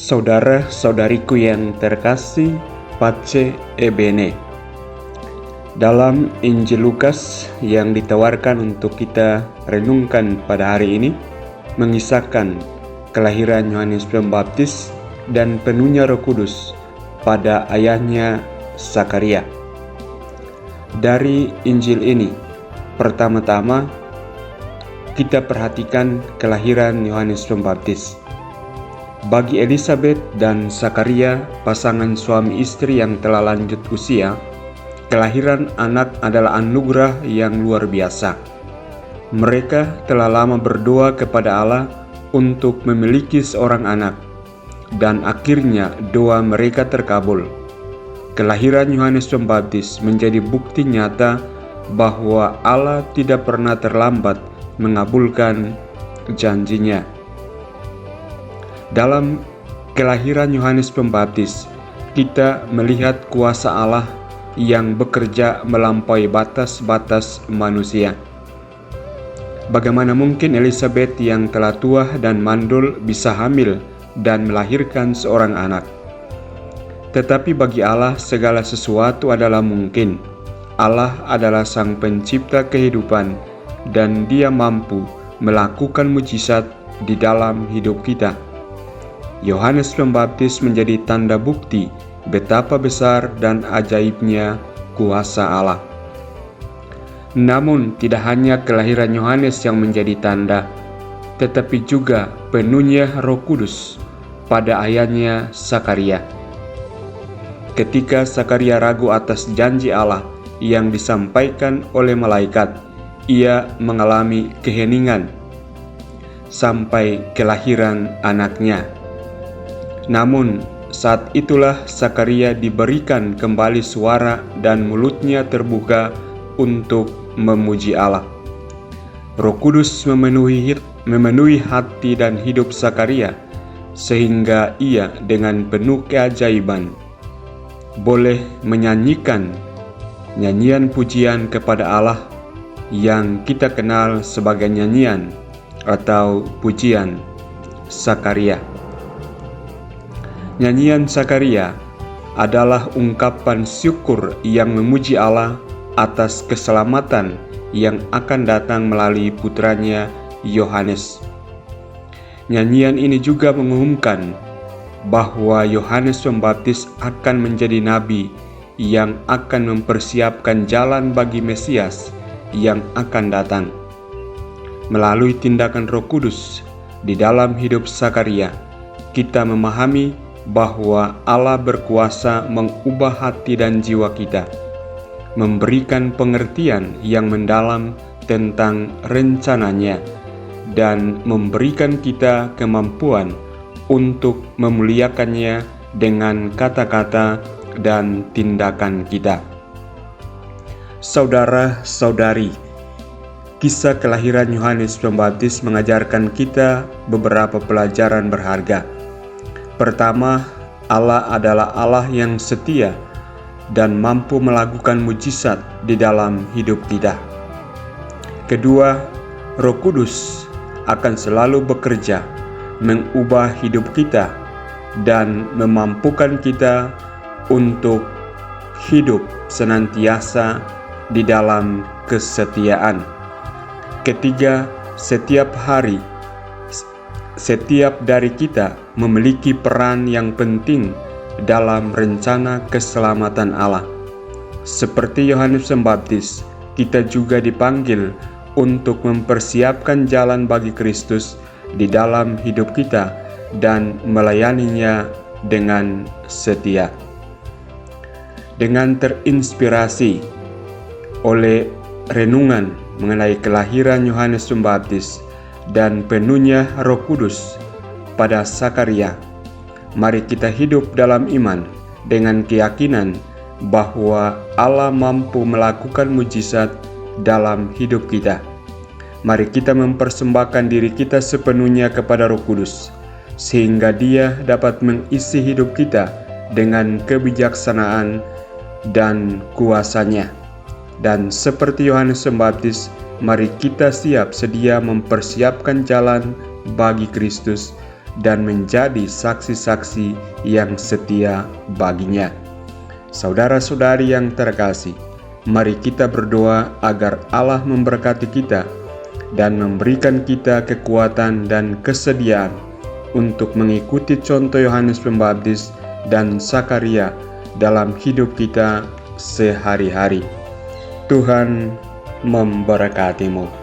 Saudara-saudariku yang terkasih, Pace e Bene. Dalam Injil Lukas yang ditawarkan untuk kita renungkan pada hari ini, mengisahkan kelahiran Yohanes Pembaptis dan penuhnya Roh Kudus pada ayahnya Zakaria. Dari Injil ini, pertama-tama kita perhatikan kelahiran Yohanes Pembaptis. Bagi Elizabeth dan Zakaria, pasangan suami istri yang telah lanjut usia, kelahiran anak adalah anugerah yang luar biasa. Mereka telah lama berdoa kepada Allah untuk memiliki seorang anak, dan akhirnya doa mereka terkabul. Kelahiran Yohanes Pembaptis menjadi bukti nyata bahwa Allah tidak pernah terlambat mengabulkan janjinya. Dalam kelahiran Yohanes Pembaptis, kita melihat kuasa Allah yang bekerja melampaui batas-batas manusia. Bagaimana mungkin Elizabeth yang telah tua dan mandul bisa hamil dan melahirkan seorang anak? Tetapi bagi Allah segala sesuatu adalah mungkin. Allah adalah Sang Pencipta kehidupan dan Dia mampu melakukan mujizat di dalam hidup kita. Yohanes Pembaptis menjadi tanda bukti betapa besar dan ajaibnya kuasa Allah. Namun tidak hanya kelahiran Yohanes yang menjadi tanda, tetapi juga penuhnya Roh Kudus pada ayahnya Zakaria. Ketika Zakaria ragu atas janji Allah yang disampaikan oleh malaikat, ia mengalami keheningan sampai kelahiran anaknya. Namun saat itulah Zakaria diberikan kembali suara dan mulutnya terbuka untuk memuji Allah. Roh Kudus memenuhi hati dan hidup Zakaria sehingga ia dengan penuh keajaiban boleh menyanyikan nyanyian pujian kepada Allah yang kita kenal sebagai nyanyian atau pujian Zakaria. Nyanyian Zakaria adalah ungkapan syukur yang memuji Allah atas keselamatan yang akan datang melalui putranya Yohanes. Nyanyian ini juga mengumumkan bahwa Yohanes Pembaptis akan menjadi nabi yang akan mempersiapkan jalan bagi Mesias yang akan datang. Melalui tindakan Roh Kudus di dalam hidup Zakaria, kita memahami bahwa Allah berkuasa mengubah hati dan jiwa kita, memberikan pengertian yang mendalam tentang rencananya, dan memberikan kita kemampuan untuk memuliakannya dengan kata-kata dan tindakan kita. Saudara-saudari, kisah kelahiran Yohanes Pembaptis mengajarkan kita beberapa pelajaran berharga. Pertama, Allah adalah Allah yang setia dan mampu melakukan mujizat di dalam hidup kita. Kedua, Roh Kudus akan selalu bekerja mengubah hidup kita dan memampukan kita untuk hidup senantiasa di dalam kesetiaan. Ketiga, setiap hari setiap dari kita memiliki peran yang penting dalam rencana keselamatan Allah. Seperti Yohanes Pembaptis, kita juga dipanggil untuk mempersiapkan jalan bagi Kristus di dalam hidup kita dan melayaninya dengan setia. Dengan terinspirasi oleh renungan mengenai kelahiran Yohanes Pembaptis dan penuhnya Roh Kudus pada Zakaria, mari kita hidup dalam iman dengan keyakinan bahwa Allah mampu melakukan mujizat dalam hidup kita. Mari kita mempersembahkan diri kita sepenuhnya kepada Roh Kudus, sehingga Dia dapat mengisi hidup kita dengan kebijaksanaan dan kuasa-Nya. Dan seperti Yohanes Pembaptis, mari kita siap sedia mempersiapkan jalan bagi Kristus dan menjadi saksi-saksi yang setia baginya. Saudara-saudari yang terkasih, mari kita berdoa agar Allah memberkati kita dan memberikan kita kekuatan dan kesediaan untuk mengikuti contoh Yohanes Pembaptis dan Zakaria dalam hidup kita sehari-hari. Tuhan memberkatimu.